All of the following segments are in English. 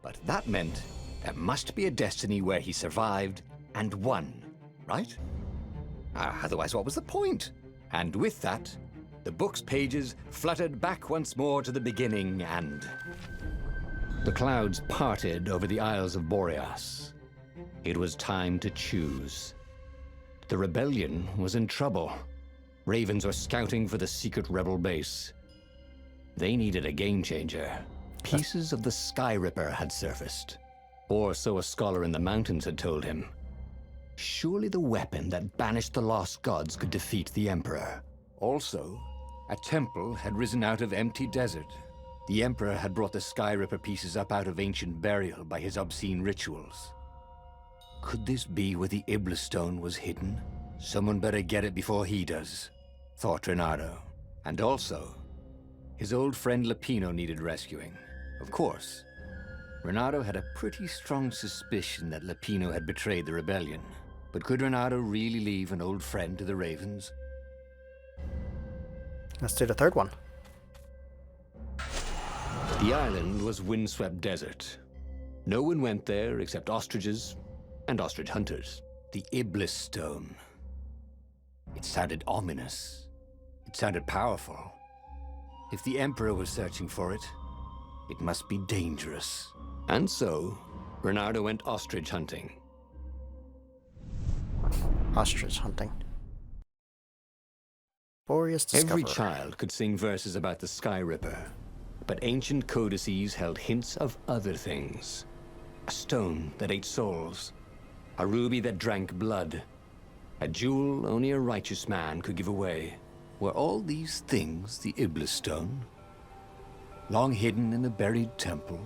But that meant there must be a destiny where he survived and won, right? Otherwise, what was the point? And with that, the book's pages fluttered back once more to the beginning, and the clouds parted over the Isles of Boreas. It was time to choose. The rebellion was in trouble. Ravens were scouting for the secret rebel base. They needed a game changer. Pieces of the Sky Ripper had surfaced, or so a scholar in the mountains had told him. Surely the weapon that banished the lost gods could defeat the Emperor. Also, a temple had risen out of empty desert. The Emperor had brought the Sky Ripper pieces up out of ancient burial by his obscene rituals. Could this be where the Iblis Stone was hidden? Someone better get it before he does, thought Renato. And also, his old friend Lupino needed rescuing. Of course, Renato had a pretty strong suspicion that Lupino had betrayed the rebellion. But could Renato really leave an old friend to the Ravens? Let's do the third one. The island was windswept desert. No one went there except ostriches and ostrich hunters. The Iblis Stone. It sounded ominous. It sounded powerful. If the Emperor was searching for it, it must be dangerous. And so, Renato went ostrich hunting. Ostrich hunting. Boreas discoverer. Every child could sing verses about the Sky Ripper, but ancient codices held hints of other things. A stone that ate souls, a ruby that drank blood, a jewel only a righteous man could give away. Were all these things the Iblis Stone? Long hidden in the buried temple?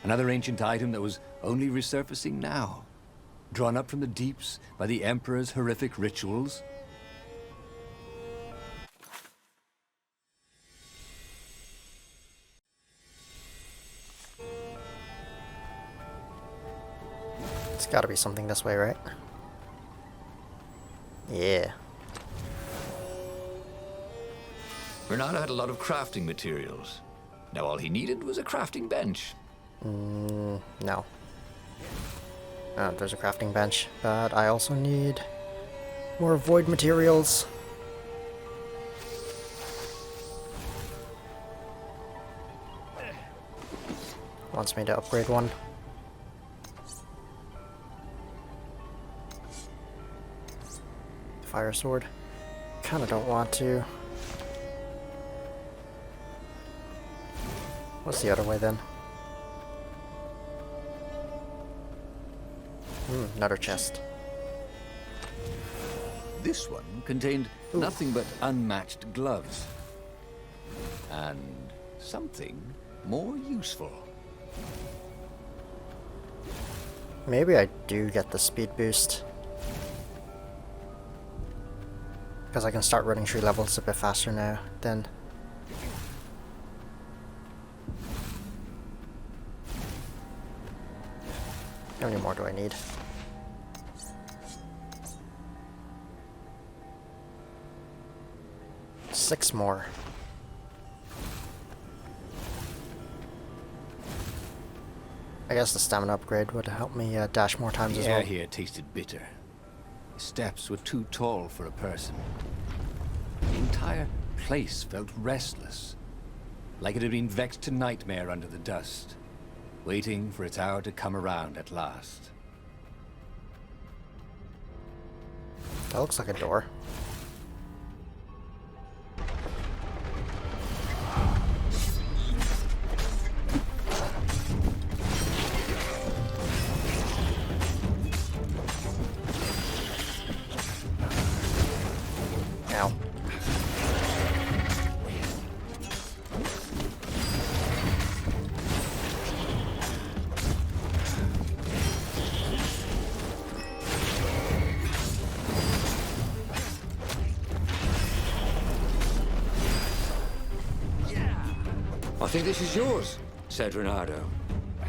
Another ancient item that was only resurfacing now? Drawn up from the deeps by the Emperor's horrific rituals? It's gotta be something this way, right? Yeah. Renato had a lot of crafting materials. Now all he needed was a crafting bench. No. There's a crafting bench, but I also need more void materials. Wants me to upgrade one. Fire sword. Kinda don't want to. What's the other way then? Another chest. This one contained nothing but unmatched gloves. And something more useful. Maybe I do get the speed boost. Because I can start running through levels a bit faster now then. How many more do I need? Six more. I guess the stamina upgrade would help me dash more times as well. The air here tasted bitter. The steps were too tall for a person. The entire place felt restless, like it had been vexed to nightmare under the dust, waiting for its hour to come around at last. That looks like a door. Ow. I think this is yours, said Renato,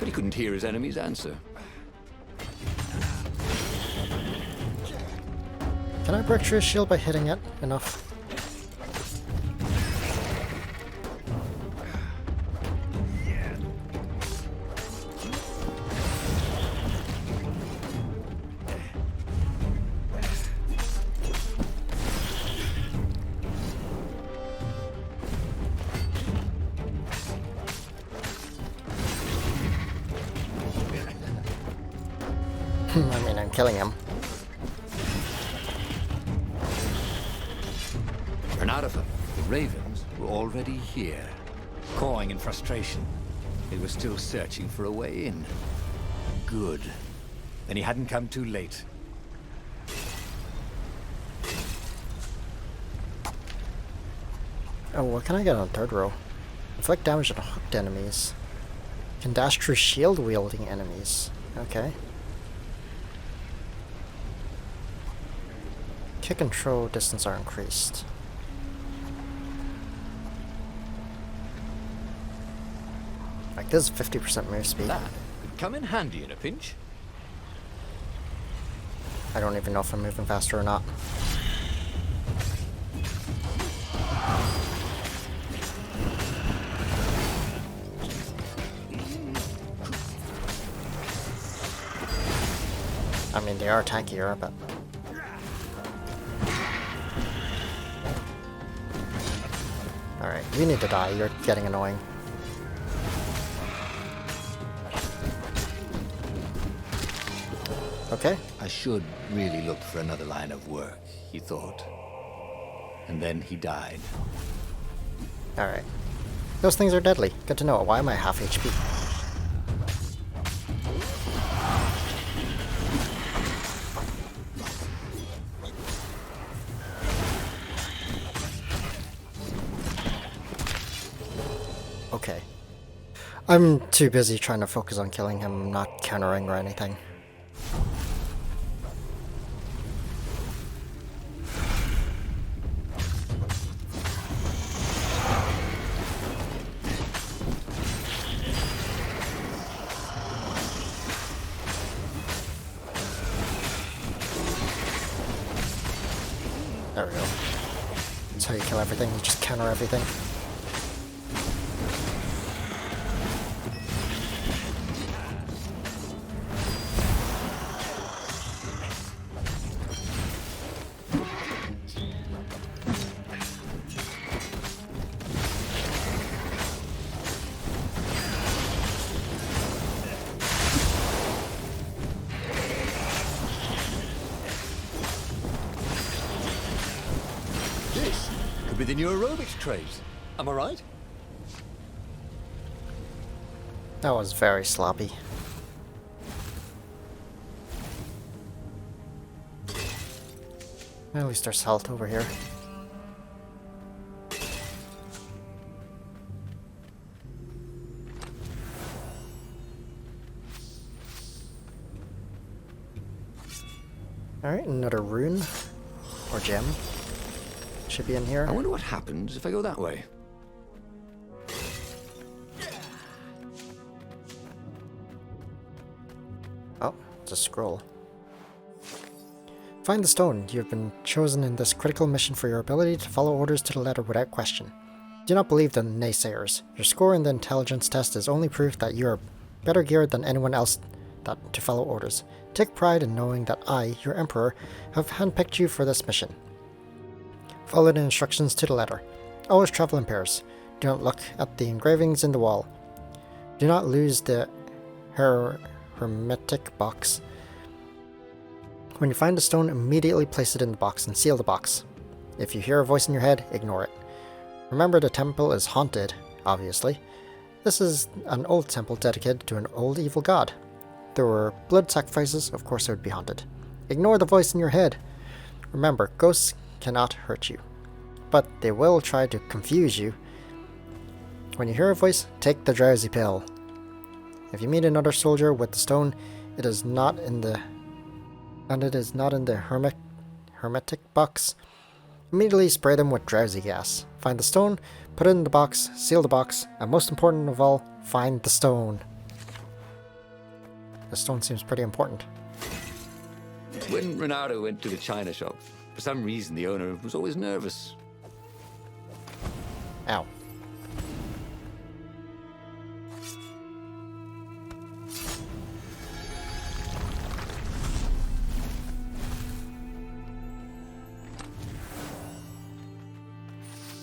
but he couldn't hear his enemy's answer. Can I break through his shield by hitting it enough? I mean, I'm killing him. Run out of them. The ravens were already here, cawing in frustration. They were still searching for a way in. Good. Then he hadn't come too late. Oh, what can I get on third row? Inflict damage on hooked enemies. Can dash through shield-wielding enemies. Okay. Kick and throw distance are increased. Like, this is 50% move speed. That could come in handy in a pinch. I don't even know if I'm moving faster or not. I mean, they are tankier, but... Alright, you need to die. You're getting annoying. Okay. I should really look for another line of work, he thought. And then he died. Alright. Those things are deadly. Good to know. Why am I half HP? Okay. I'm too busy trying to focus on killing him. I'm not countering or anything. There we go. That's how you kill everything. You just counter everything. This could be the new aerobics craze. Am I right? That was very sloppy. At least there's health over here. Alright, another rune. Or gem. Should be in here. I wonder what happens if I go that way. Oh, it's a scroll. Find the stone. You have been chosen in this critical mission for your ability to follow orders to the letter without question. Do not believe the naysayers. Your score in the intelligence test is only proof that you are better geared than anyone else to follow orders. Take pride in knowing that I, your emperor, have handpicked you for this mission. Follow the instructions to the letter. Always travel in pairs. Do not look at the engravings in the wall. Do not lose the hermetic box. When you find a stone, immediately place it in the box and seal the box. If you hear a voice in your head, ignore it. Remember, the temple is haunted, obviously. This is an old temple dedicated to an old evil god. There were blood sacrifices, of course it would be haunted. Ignore the voice in your head. Remember, ghosts cannot hurt you, but they will try to confuse you. When you hear a voice, take the drowsy pill. If you meet another soldier with the stone, it is not in the hermetic box. Immediately spray them with drowsy gas. Find the stone, put it in the box, seal the box, and most important of all, find the stone. The stone seems pretty important. When Renato went to the china shop, for some reason the owner was always nervous. Ow.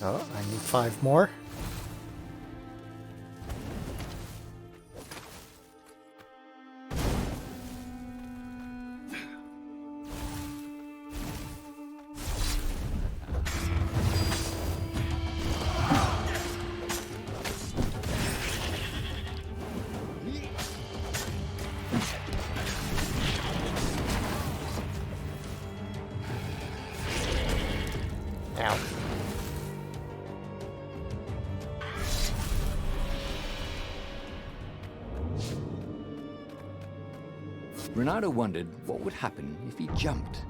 Oh, I need 5 more. Renardo wondered what would happen if he jumped.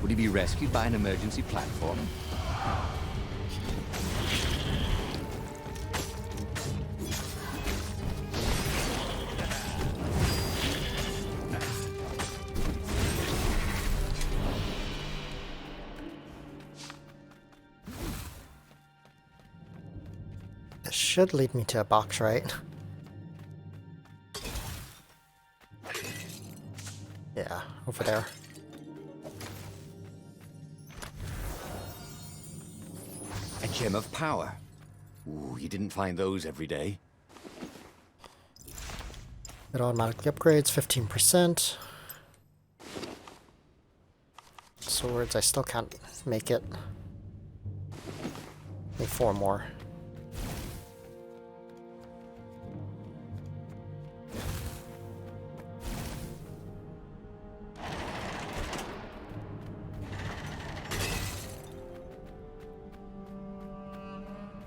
Would he be rescued by an emergency platform? This should lead me to a box, right? Yeah, over there. A gem of power. Ooh, you didn't find those every day. It automatically upgrades 15%. Swords, I still can't make it. Need 4 more.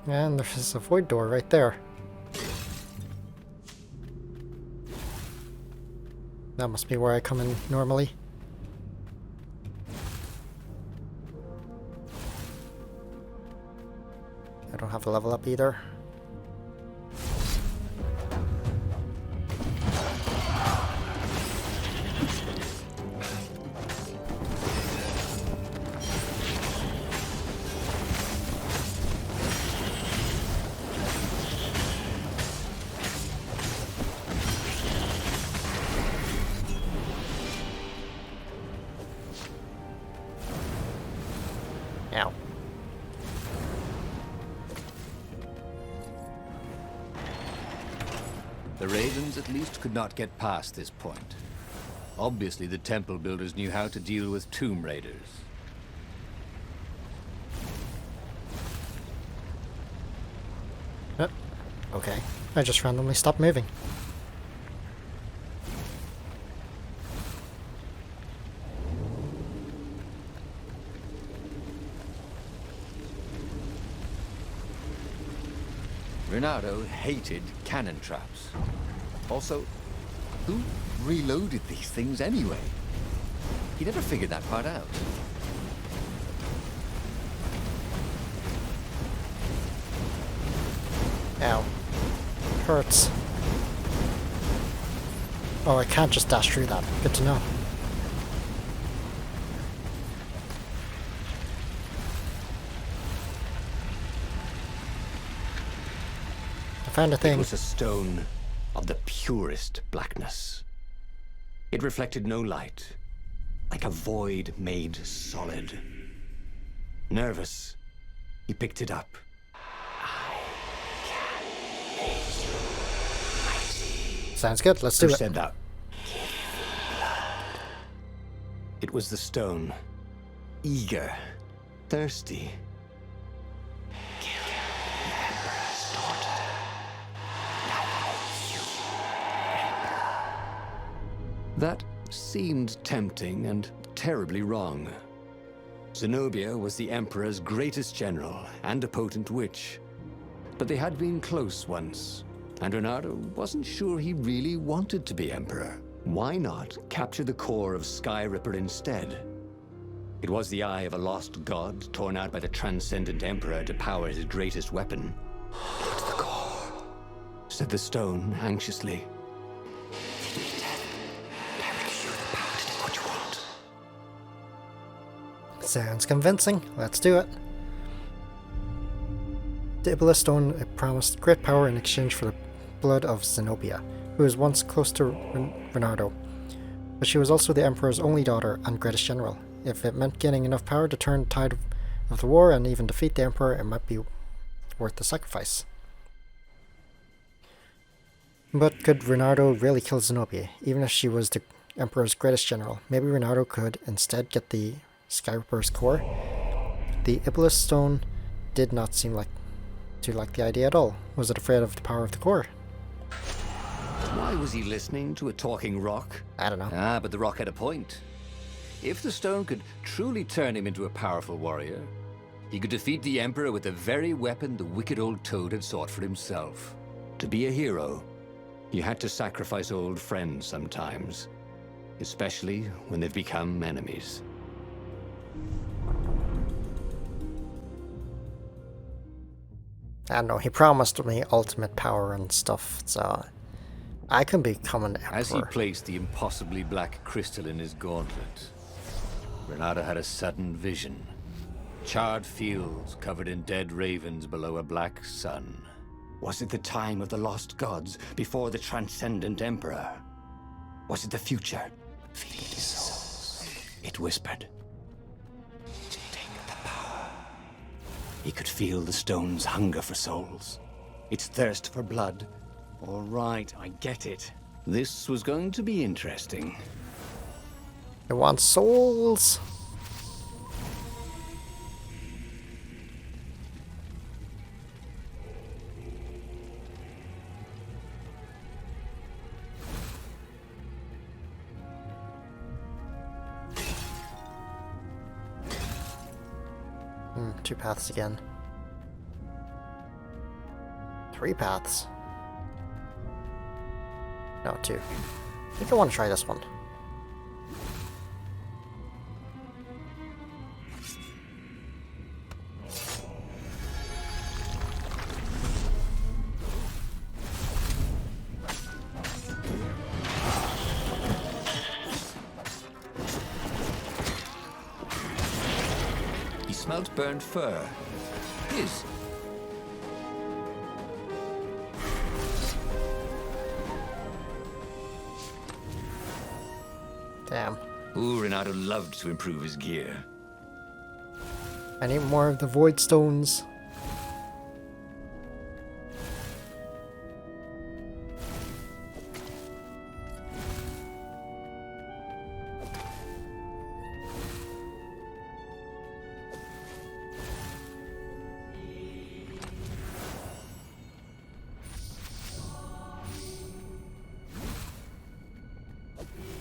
And there's a void door right there. That must be where I come in normally. I don't have a level up either. Ow. The Ravens at least could not get past this point. Obviously, the temple builders knew how to deal with tomb raiders. Okay. I just randomly stopped moving. Renardo hated cannon traps. Also, who reloaded these things anyway? He never figured that part out. Ow. Hurts. Oh, I can't just dash through that. Good to know. I found a It thing. was a stone of the purest blackness. It reflected no light, like a void made solid. Nervous, he picked it up. Sounds good. Let's do Who it. said that? It was the stone. Eager, thirsty. That seemed tempting and terribly wrong. Zenobia was the Emperor's greatest general and a potent witch. But they had been close once, and Renardo wasn't sure he really wanted to be Emperor. Why not capture the core of Sky Ripper instead? It was the eye of a lost god torn out by the transcendent Emperor to power his greatest weapon. Not the core, said the stone anxiously. Sounds convincing. Let's do it. The Iblis Stone promised great power in exchange for the blood of Zenobia, who was once close to Renardo. But she was also the Emperor's only daughter and greatest general. If it meant gaining enough power to turn the tide of the war and even defeat the Emperor, it might be worth the sacrifice. But could Renardo really kill Zenobia, even if she was the Emperor's greatest general? Maybe Renardo could instead get the Skyripper's core. The Iblis Stone did not seem to like the idea at all. Was it afraid of the power of the core? Why was he listening to a talking rock? I don't know. Ah, but the rock had a point. If the stone could truly turn him into a powerful warrior, he could defeat the Emperor with the very weapon the wicked old toad had sought for himself. To be a hero, you had to sacrifice old friends sometimes. especially when they've become enemies. I don't know, he promised me ultimate power and stuff, so I can become an emperor. As he placed the impossibly black crystal in his gauntlet, Renato had a sudden vision. Charred fields covered in dead ravens below a black sun. Was it the time of the lost gods before the transcendent emperor? Was it the future? Feed souls, it whispered. Take the power. He could feel the stone's hunger for souls, its thirst for blood. All right, I get it. This was going to be interesting. I want souls. Two paths again. 3 paths. No, 2. I think I want to try this one. He smelt burned fur. His. Damn. Ooh, Renato loved to improve his gear. I need more of the void stones.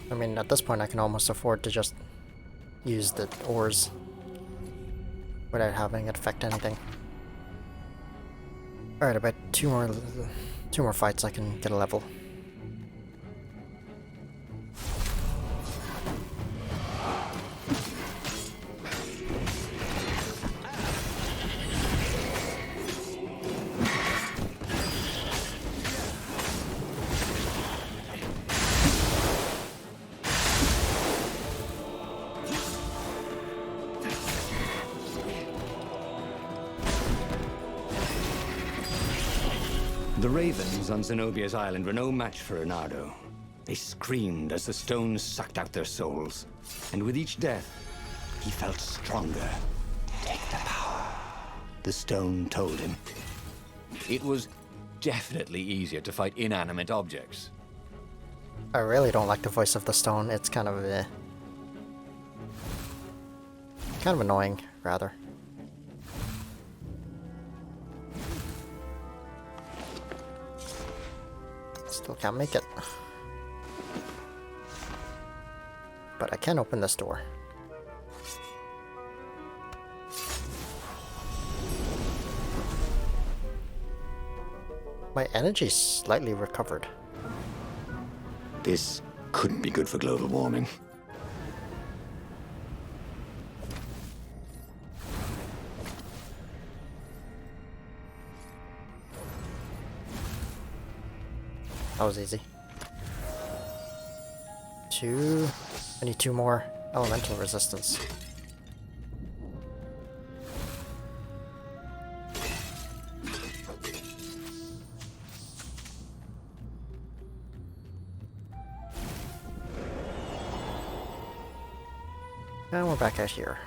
I mean, at this point I can almost afford to just use the ores without having it affect anything. Alright, about two more fights I can get a level. The ravens on Zenobia's island were no match for Renato. They screamed as the stones sucked out their souls. And with each death, he felt stronger. Take the power, the stone told him. It was definitely easier to fight inanimate objects. I really don't like the voice of the stone. It's kind of annoying, rather. Still can't make it. But I can open this door. My energy's slightly recovered. This couldn't be good for global warming. That was easy. I need 2 more elemental resistance. And we're back out here.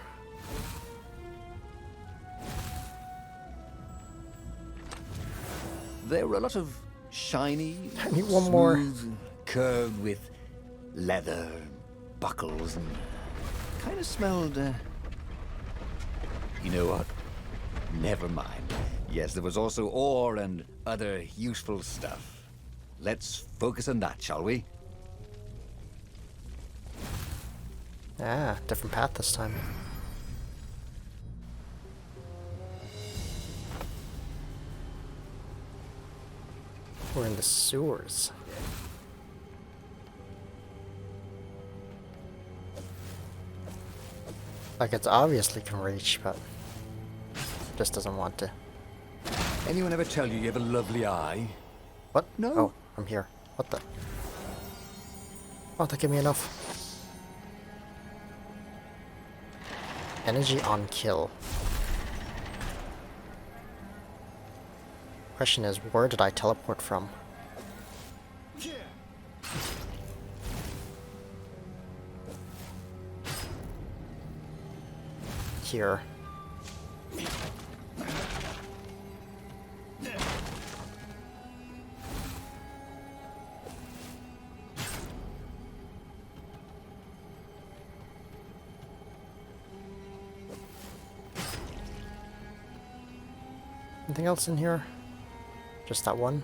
There were a lot of shiny, I need one more. smooth, curved with leather, buckles, and kind of smelled, you know what? Never mind. Yes, there was also ore and other useful stuff. Let's focus on that, shall we? Ah, different path this time. We're in the sewers. Like it's obviously can reach, but just doesn't want to. Anyone ever tell you have a lovely eye? What? No. Oh, I'm here. What the? Oh, that give me enough. Energy on kill. Question is, where did I teleport from? Here. Anything else in here? Just that one?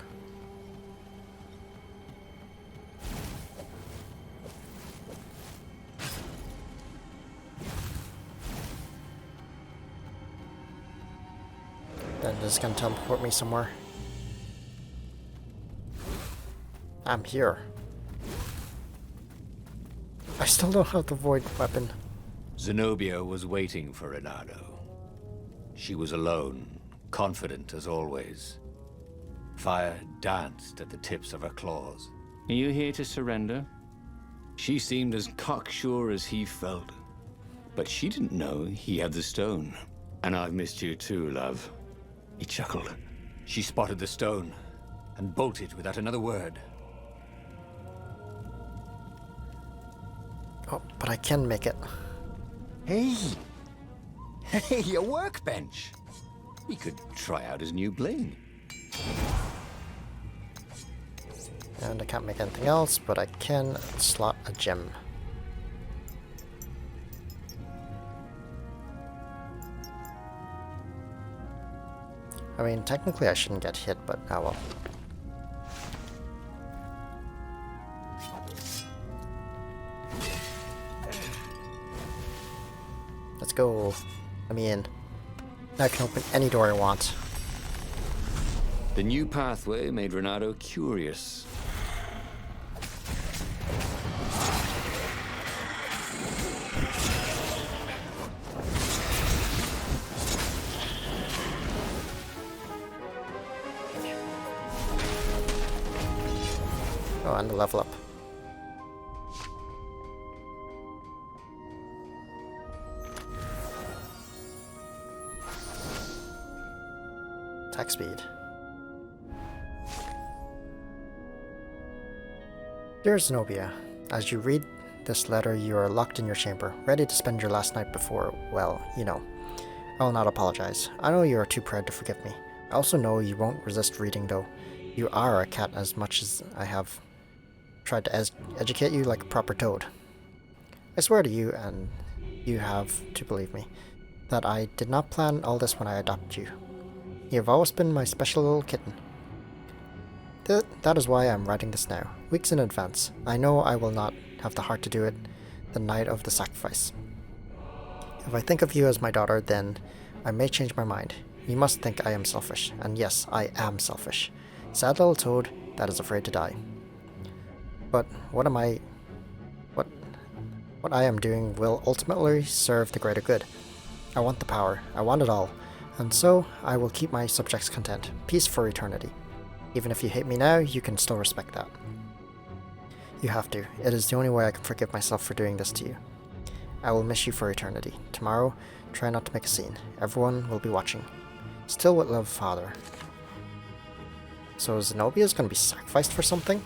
Then this is gonna teleport me somewhere. I'm here. I still don't have the void weapon. Zenobia was waiting for Renato. She was alone, confident as always. Fire danced at the tips of her claws. Are you here to surrender? She seemed as cocksure as he felt. But she didn't know he had the stone. And I've missed you too, love. He chuckled. She spotted the stone and bolted without another word. Oh, but I can make it. Hey! Hey, a workbench! He could try out his new bling. And I can't make anything else, but I can slot a gem. I mean, technically I shouldn't get hit, but oh well. Let's go. Let me in. Now I can open any door I want. The new pathway made Renato curious. Oh, and the level up. Attack speed. Dear Zenobia, as you read this letter, you are locked in your chamber, ready to spend your last night before, well, you know. I will not apologize. I know you are too proud to forgive me. I also know you won't resist reading, though. You are a cat as much as I have tried to educate you like a proper toad. I swear to you, and you have to believe me, that I did not plan all this when I adopted you. You have always been my special little kitten. That is why I am writing this now, weeks in advance. I know I will not have the heart to do it the night of the sacrifice. If I think of you as my daughter, then I may change my mind. You must think I am selfish, and yes, I am selfish. Sad little toad that is afraid to die. But what I am doing will ultimately serve the greater good. I want the power, I want it all, and so I will keep my subjects content, peace for eternity. Even if you hate me now, you can still respect that. You have to. It is the only way I can forgive myself for doing this to you. I will miss you for eternity. Tomorrow, try not to make a scene. Everyone will be watching. Still with love, Father. So Zenobia is going to be sacrificed for something?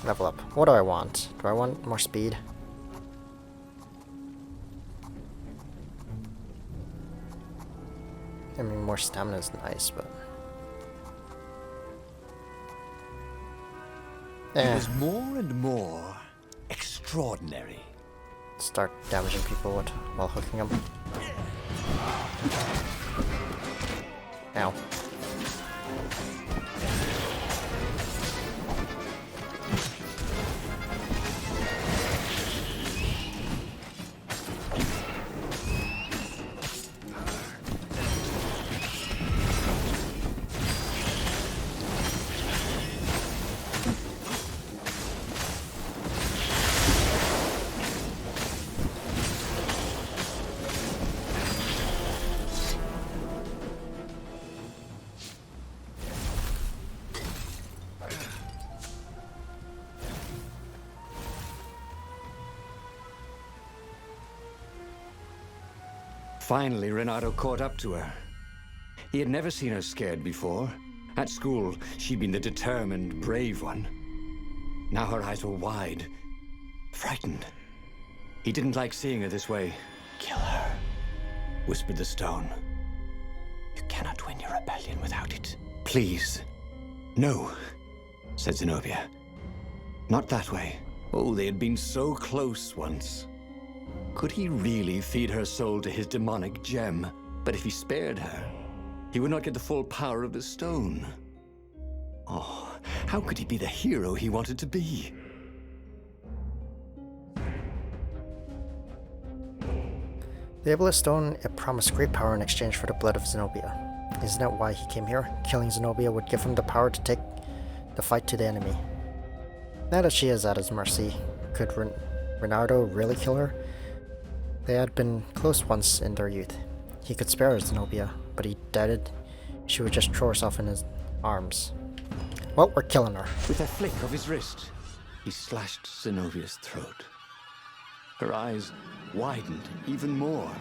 Level up. What do I want? Do I want more speed? I mean, more stamina is nice, but... It was more and more extraordinary. Start damaging people while hooking them. Ow. Finally, Renato caught up to her. He had never seen her scared before. At school, she'd been the determined, brave one. Now her eyes were wide, frightened. He didn't like seeing her this way. "Kill her," whispered the stone. "You cannot win your rebellion without it." "Please." "No," said Zenobia. "Not that way." Oh, they had been so close once. Could he really feed her soul to his demonic gem? But if he spared her, he would not get the full power of the stone. Oh, how could he be the hero he wanted to be? The Obelisk Stone, it promised great power in exchange for the blood of Zenobia. Isn't that why he came here? Killing Zenobia would give him the power to take the fight to the enemy. Now that she is at his mercy, could Renato really kill her? They had been close once in their youth. He could spare Zenobia, but he doubted she would just throw herself in his arms. Well, we're killing her. With a flick of his wrist, he slashed Zenobia's throat. Her eyes widened even more,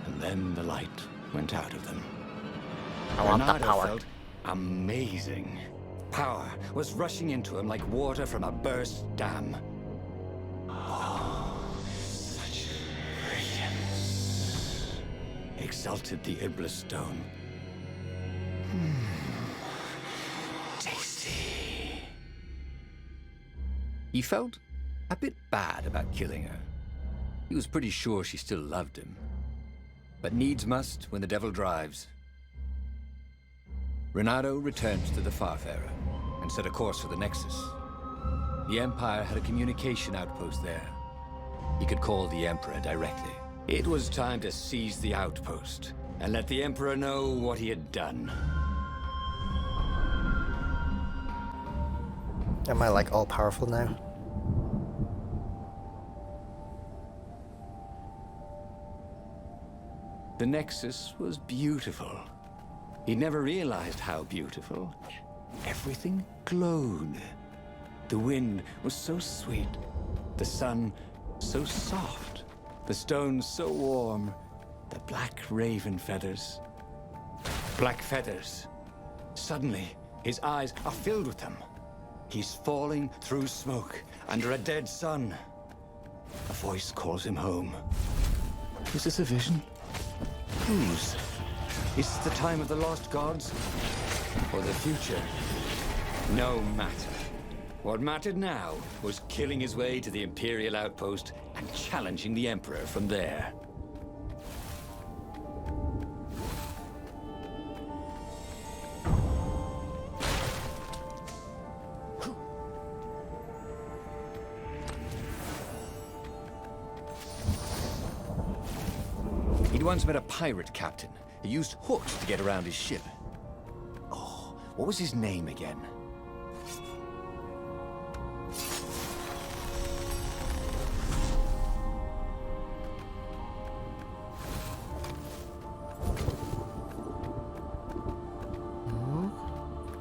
and then the light went out of them. I want that Renato power. felt amazing. Power was rushing into him like water from a burst dam. Oh, such brilliance, exulted the Iblis stone. Tasty. He felt a bit bad about killing her. He was pretty sure she still loved him. But needs must when the devil drives. Renato returned to the Farfarer and set a course for the Nexus. The Empire had a communication outpost there. He could call the Emperor directly. It was time to seize the outpost and let the Emperor know what he had done. Am I like all powerful now? The Nexus was beautiful. He never realized how beautiful. Everything glowed. The wind was so sweet. The sun so soft. The stones so warm. The black raven feathers. Black feathers. Suddenly, his eyes are filled with them. He's falling through smoke under a dead sun. A voice calls him home. Is this a vision? Whose? Is this the time of the lost gods? Or the future? No matter. What mattered now was killing his way to the Imperial outpost and challenging the Emperor from there. He'd once met a pirate captain. He used hooks to get around his ship. Oh, what was his name again?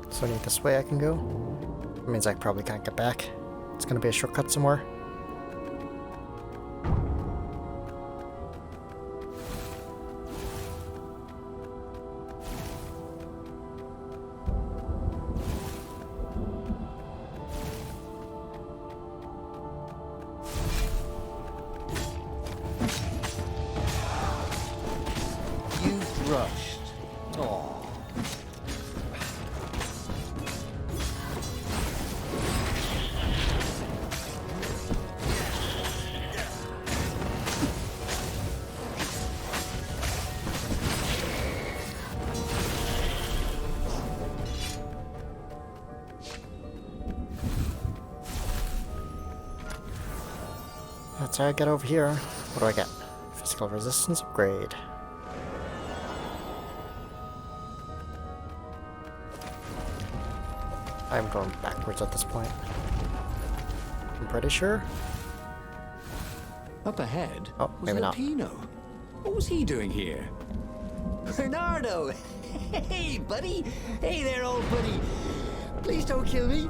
So I think this way I can go? That means I probably can't get back. It's gonna be a shortcut somewhere. You've rushed. Oh. That's how I get over here. What do I get? Physical resistance upgrade. I'm going backwards at this point. I'm pretty sure. Up ahead Oh, was maybe not. Lupino. What was he doing here? Bernardo! Hey, buddy! Hey there, old buddy! Please don't kill me!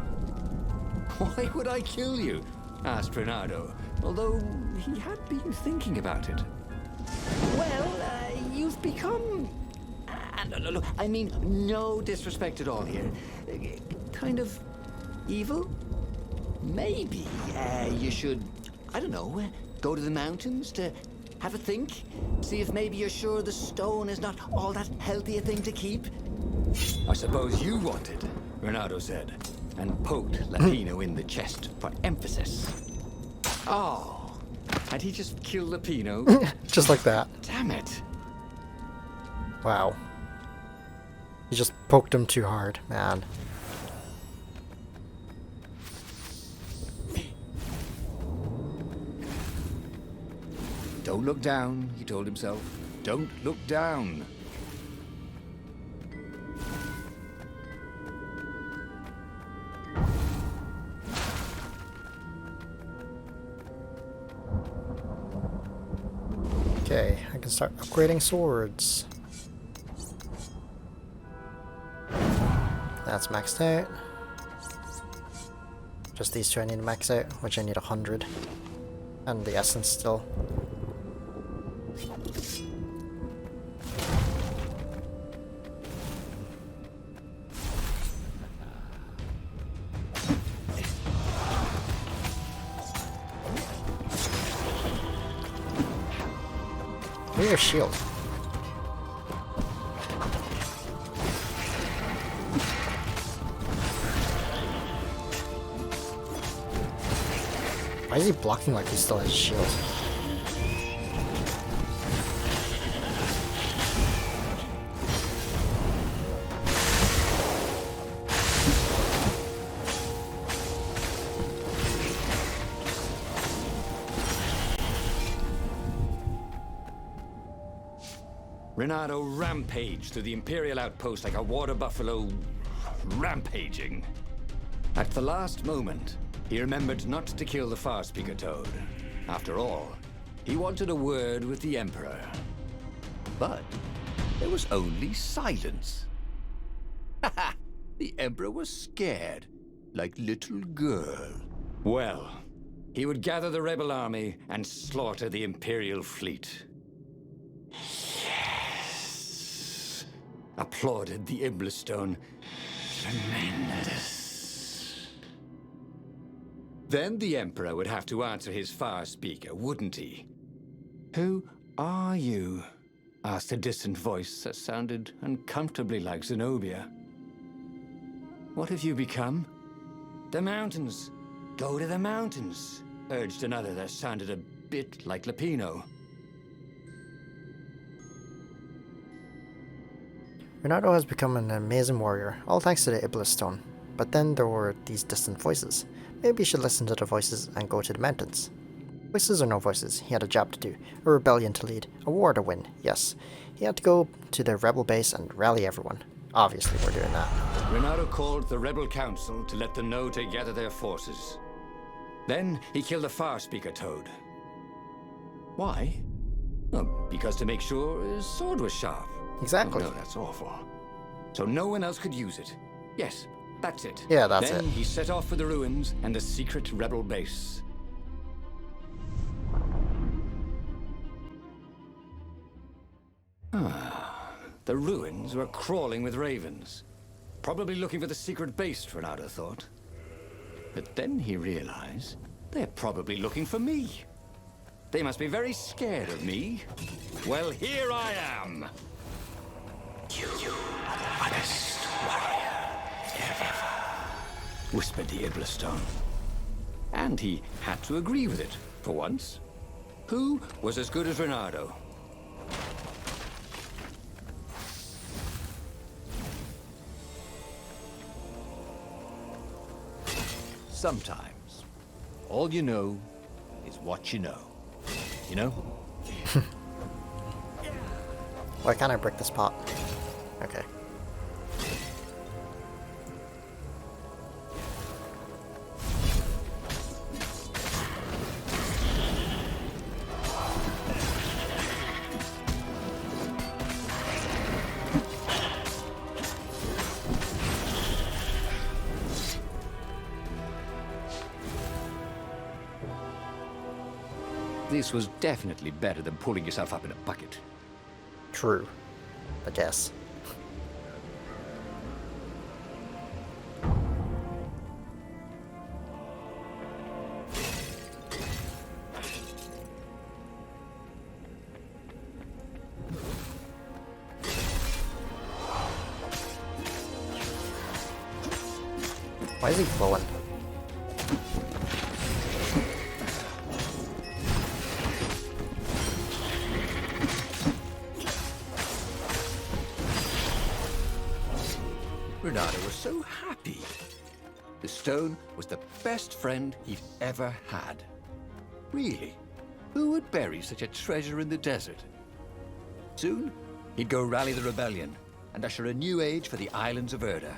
Why would I kill you? Asked Bernardo, although he had been thinking about it. Well, you've become... And look, I mean no disrespect at all here. Kind of evil? Maybe you should, I don't know, go to the mountains to have a think? See if maybe you're sure the stone is not all that healthy a thing to keep? I suppose you wanted, Renato said, and poked Lapino in the chest for emphasis. Oh, had he just killed Lapino? Just like that. Damn it. Wow. You just poked him too hard, man. Don't look down, he told himself. Don't look down. Okay, I can start upgrading swords. That's maxed out. Just these two I need to max out, which I need 100. And the essence still. Where's your shield? Why is he blocking like he still has shield? Renato rampaged through the Imperial outpost like a water buffalo rampaging. At the last moment, he remembered not to kill the Far-Speaker Toad. After all, he wanted a word with the Emperor. But there was only silence. Haha! The Emperor was scared, like little girl. Well, he would gather the rebel army and slaughter the Imperial fleet. Yes! Applauded the Iblistone. Tremendous. Then the Emperor would have to answer his Far-Speaker, wouldn't he? Who are you? Asked a distant voice that sounded uncomfortably like Zenobia. What have you become? The mountains. Go to the mountains, urged another that sounded a bit like Lapino. Renato has become an amazing warrior, all thanks to the Iblis Stone. But then there were these distant voices. Maybe you should listen to the voices and go to the mountains. Voices or no voices, he had a job to do, a rebellion to lead, a war to win, yes. He had to go to the rebel base and rally everyone. Obviously we're doing that. Renato called the rebel council to let them know to gather their forces. Then he killed the Far-Speaker Toad. Why? Well, because to make sure his sword was sharp. Exactly. Oh, no, that's awful. So no one else could use it. Yes, that's it. Yeah, that's then it. He set off for the ruins and the secret rebel base. The ruins were crawling with ravens. Probably looking for the secret base, Renato thought. But then he realized they're probably looking for me. They must be very scared of me. Well, here I am. You are the honest warrior ever, whispered the Iblistone. And he had to agree with it, for once. Who was as good as Renato? Sometimes, all you know is what you know. You know? Why can't I break this pot? Okay. This was definitely better than pulling yourself up in a bucket. True. I guess. Why is he glowing? Renato was so happy. The stone was the best friend he'd ever had. Really, who would bury such a treasure in the desert? Soon, he'd go rally the rebellion and usher a new age for the islands of Erda.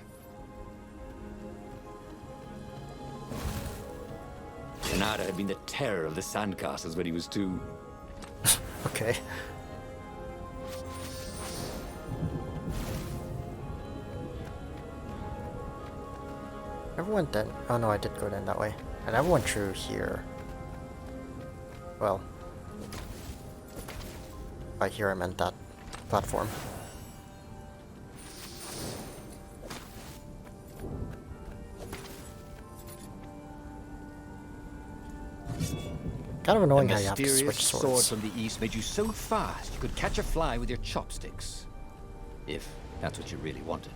Renato had been the terror of the sandcastles when he was 2. Okay. Never went then. Oh no, I did go down that way. I never went through here. Well, by here I meant that platform. Kind of annoying The how you have to mysterious switch sword swords. from the east made you so fast you could catch a fly with your chopsticks. If that's what you really wanted.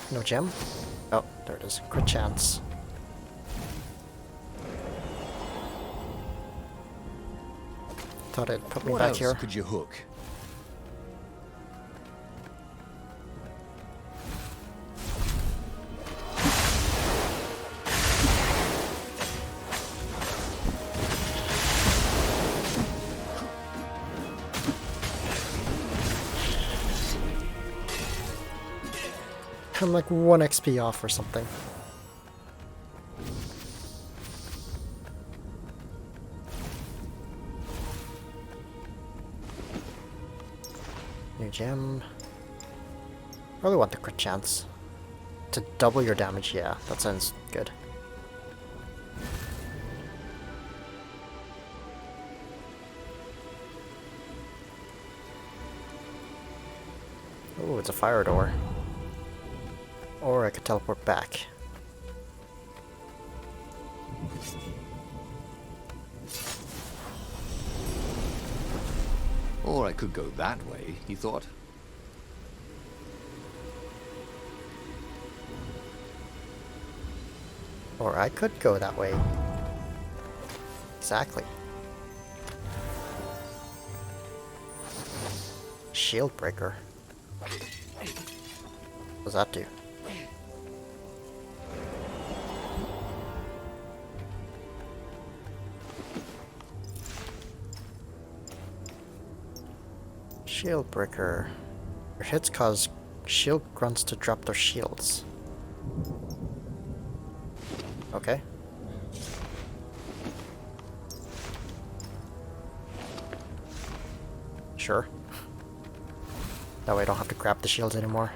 No gem? Oh, there it is. Crit chance. Thought it'd put me What back else here. could you hook? I'm like 1 XP off or something. New gem. Probably want the crit chance. To double your damage, yeah, that sounds good. Oh, it's a fire door. Or I could teleport back. Or I could go that way, he thought. Or I could go that way. Exactly. Shield breaker. What does that do? Shield breaker. Your hits cause shield grunts to drop their shields. Okay. Sure. That way I don't have to grab the shields anymore.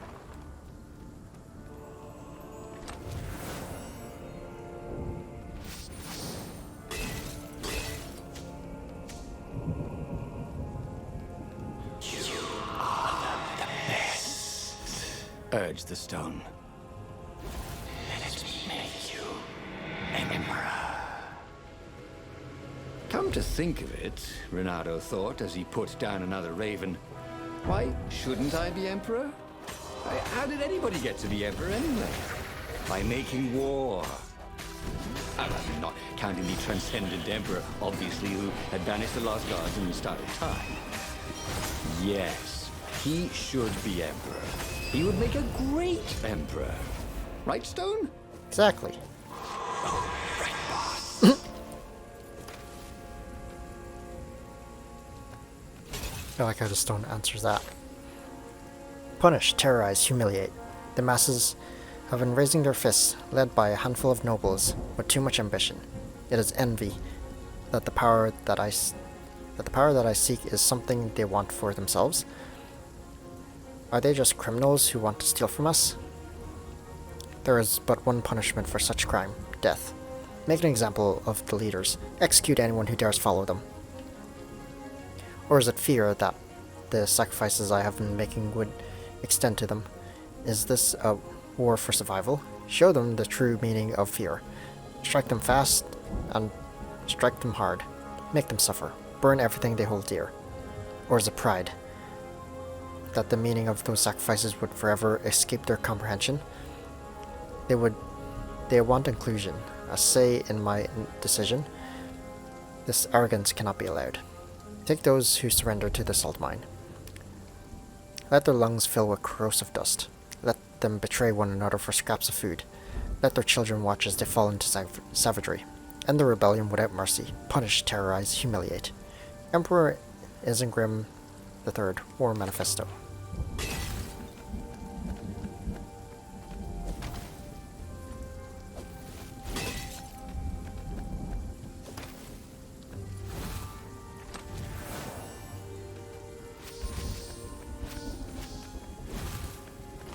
Urged the stone. Let me make you Emperor. Come to think of it, Renato thought as he put down another raven, why shouldn't I be Emperor? How did anybody get to be Emperor anyway? By making war. I mean, not counting the transcendent Emperor, obviously, who had banished the lost gods and started time. Yes, he should be Emperor. He would make a great Emperor. Right, Stone? Exactly. Right, boss. I like how the stone answers that. Punish, terrorize, humiliate. The masses have been raising their fists, led by a handful of nobles with too much ambition. It is envy that the power that I seek is something they want for themselves. Are they just criminals who want to steal from us? There is but one punishment for such crime: death. Make an example of the leaders. Execute anyone who dares follow them. Or is it fear that the sacrifices I have been making would extend to them? Is this a war for survival? Show them the true meaning of fear. Strike them fast and strike them hard. Make them suffer. Burn everything they hold dear. Or is it pride that the meaning of those sacrifices would forever escape their comprehension? They want inclusion, a say in my decision. This arrogance cannot be allowed. Take those who surrender to the salt mine. Let their lungs fill with corrosive dust. Let them betray one another for scraps of food. Let their children watch as they fall into savagery. End the rebellion without mercy. Punish, terrorize, humiliate. Emperor Isengrim III, War Manifesto.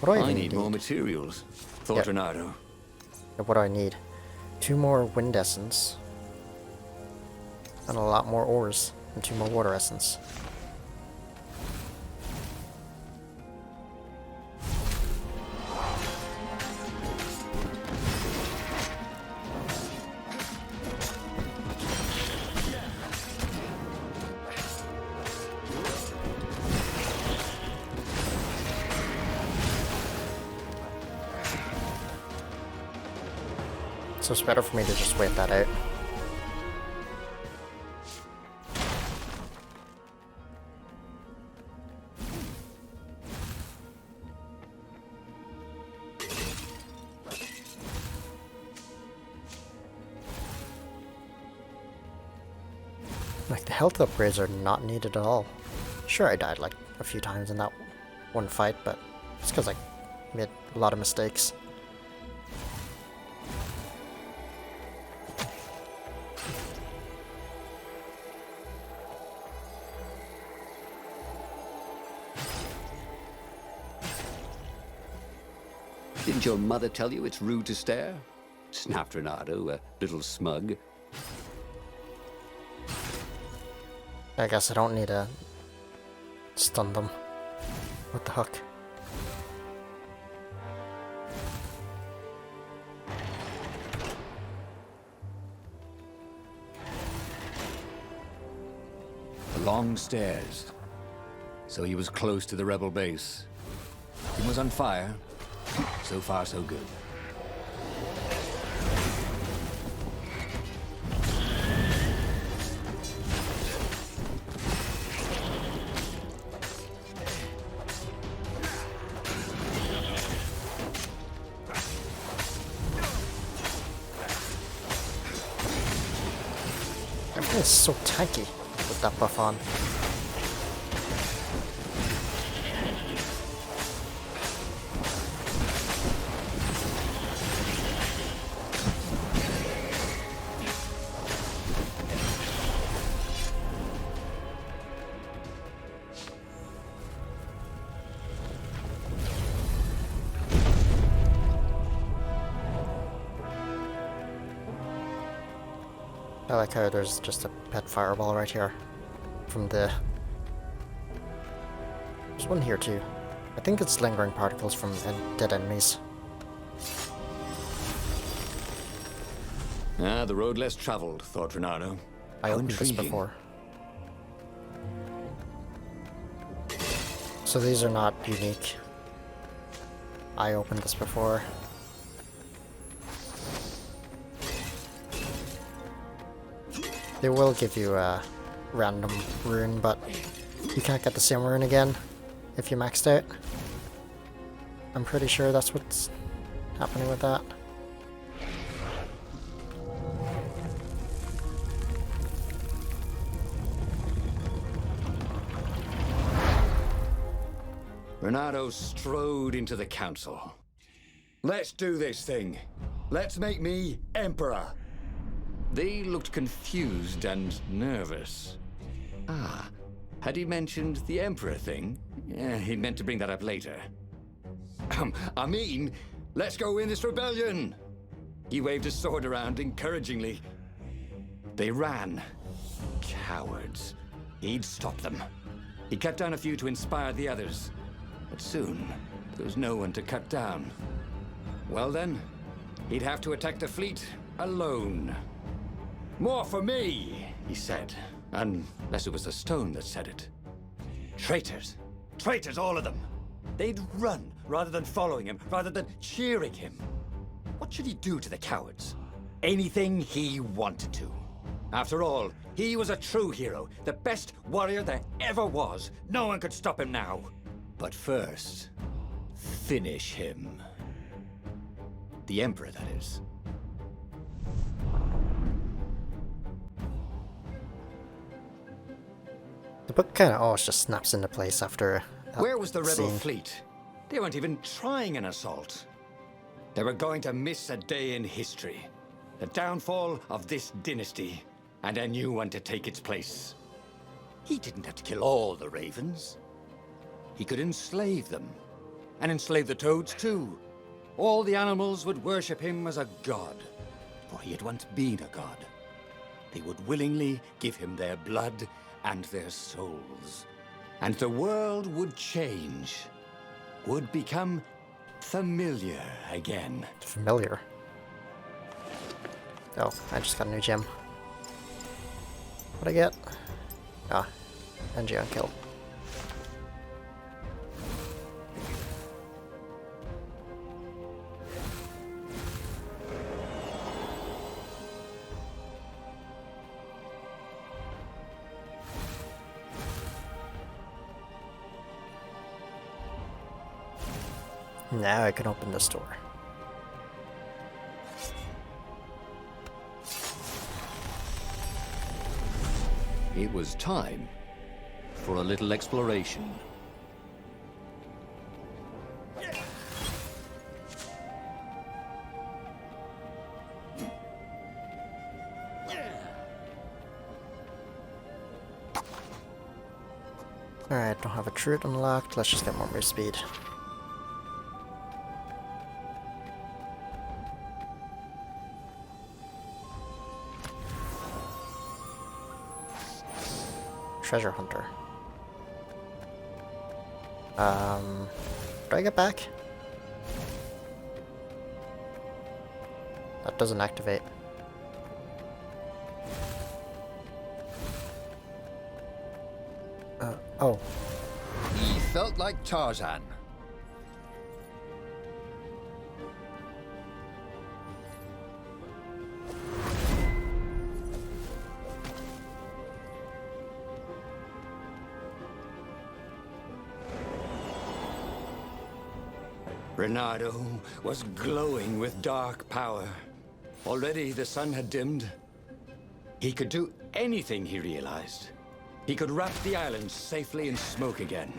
What do I I even need more materials, thought Renato. What do I need? 2 more wind essence. And a lot more ores. And 2 more water essence. So it's better for me to just wait that out. Like, the health upgrades are not needed at all. Sure, I died like a few times in that one fight, but it's because I made a lot of mistakes. Didn't your mother tell you it's rude to stare? Snapped Renato, a little smug. I guess I don't need to stun them. What the heck? The long stairs. So he was close to the rebel base. He was on fire. So far, so good. Everything is so tanky with that buff on. I like how there's just a pet fireball right here. From the... There's one here too. I think it's lingering particles from dead enemies. Ah, the road less traveled, thought Renato. I How opened this intriguing. before. So these are not unique. I opened this before. They will give you a random rune, but you can't get the same rune again if you maxed out. I'm pretty sure that's what's happening with that. Renato strode into the council. Let's do this thing. Let's make me emperor. They looked confused and nervous. Ah, had he mentioned the Emperor thing? Yeah, he meant to bring that up later. I mean, let's go win this rebellion! He waved his sword around encouragingly. They ran. Cowards. He'd stop them. He cut down a few to inspire the others. But soon, there was no one to cut down. Well then, he'd have to attack the fleet alone. More for me, he said. Unless it was the stone that said it. Traitors. Traitors, all of them. They'd run rather than following him, rather than cheering him. What should he do to the cowards? Anything he wanted to. After all, he was a true hero, the best warrior there ever was. No one could stop him now. But first, finish him. The Emperor, that is. The book kind of always just snaps into place after that Where was the rebel scene. fleet? They weren't even trying an assault. They were going to miss a day in history. The downfall of this dynasty, and a new one to take its place. He didn't have to kill all the ravens. He could enslave them. And enslave the toads too. All the animals would worship him as a god. For he had once been a god. They would willingly give him their blood and their souls. And the world would change. Would become familiar again. Familiar. Oh, I just got a new gem. What'd I get? Ah, NG on kill. Now I can open this door. It was time for a little exploration. Alright, don't have a turret unlocked. Let's just get more move speed. Treasure hunter. Do I get back? That doesn't activate. Oh. He felt like Tarzan. Renato was glowing with dark power. Already the sun had dimmed. He could do anything, he realized. He could wrap the island safely in smoke again.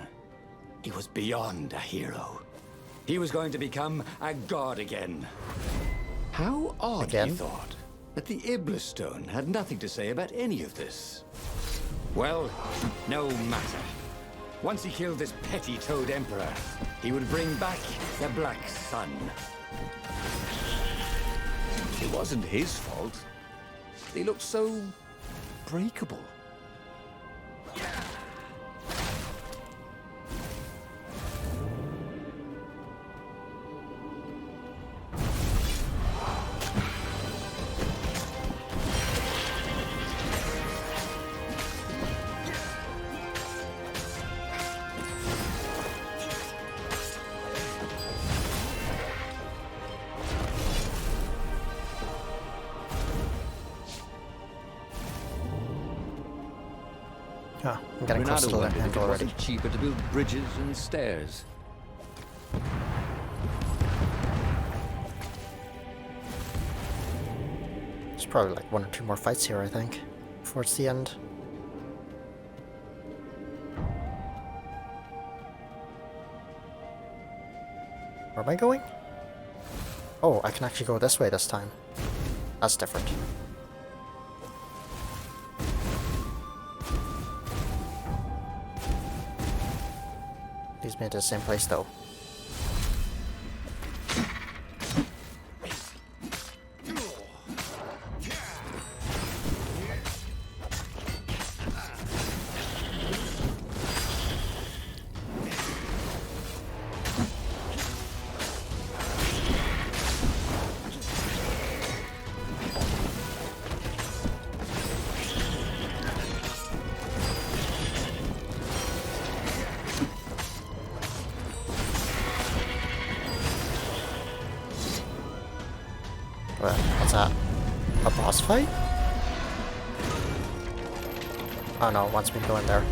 He was beyond a hero. He was going to become a god again. How odd, he thought, that the Iblis Stone had nothing to say about any of this. Well, no matter. Once he killed this petty toad emperor, he would bring back the Black Sun. It wasn't his fault. They looked so breakable. Ah, I'm getting close to the wondered if end it already. wasn't cheaper to build bridges and stairs. There's probably like 1 or 2 more fights here, I think, before it's the end. Where am I going? Oh, I can actually go this way this time. That's different. Leads me to the same place though. What's that? A boss fight? Oh no, it wants me to go in there.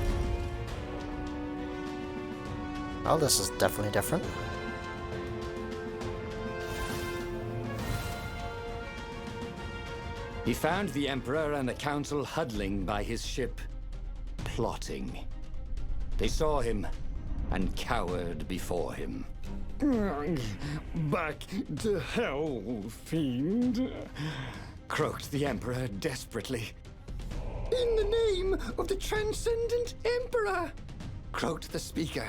Well, this is definitely different. He found the Emperor and the Council huddling by his ship, plotting. They saw him and cowered before him. Back to hell, fiend. Croaked the Emperor desperately. In the name of the Transcendent Emperor! Croaked the speaker.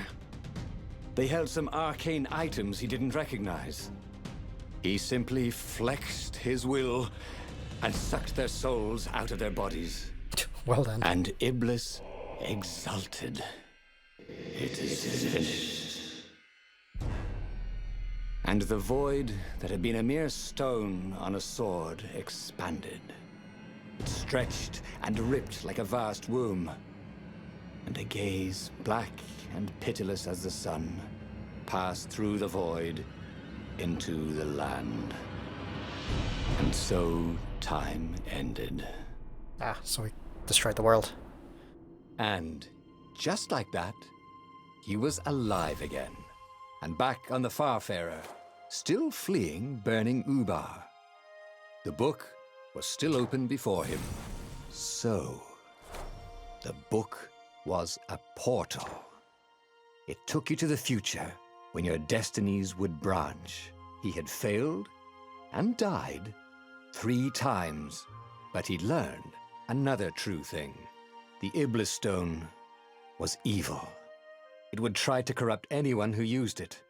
They held some arcane items he didn't recognize. He simply flexed his will and sucked their souls out of their bodies. Well then. And Iblis exulted. It is finished. And the void that had been a mere stone on a sword expanded. It stretched and ripped like a vast womb. And a gaze, black and pitiless as the sun, passed through the void into the land. And so time ended. Ah, so we destroyed the world. And just like that, he was alive again. And back on the Farfarer, still fleeing burning Ubar. The book was still open before him. So, the book was a portal. It took you to the future, when your destinies would branch. He had failed and died 3 times, but he'd learned another true thing. The Iblis Stone was evil. It would try to corrupt anyone who used it.